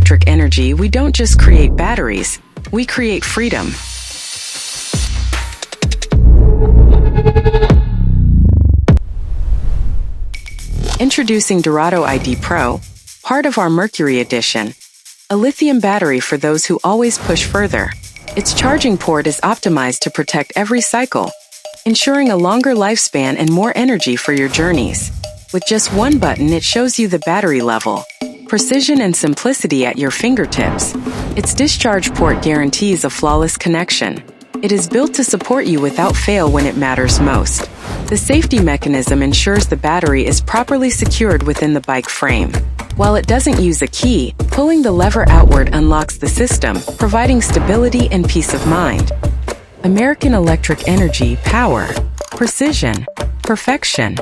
AmericanElectric Energy, we don't just create batteries, we create freedom. Introducing Dorado ID-Pro, part of our Mercury Edition, a lithium battery for those who always push further. Its charging port is optimized to protect every cycle, ensuring a longer lifespan and more energy for your journeys. With just one button, it shows you the battery level, precision and simplicity at your fingertips. Its discharge port guarantees a flawless connection. It is built to support you without fail when it matters most. The safety mechanism ensures the battery is properly secured within the bike frame. While it doesn't use a key, pulling the lever outward unlocks the system, providing stability and peace of mind. AmericanElectric Energy, power, precision, perfection.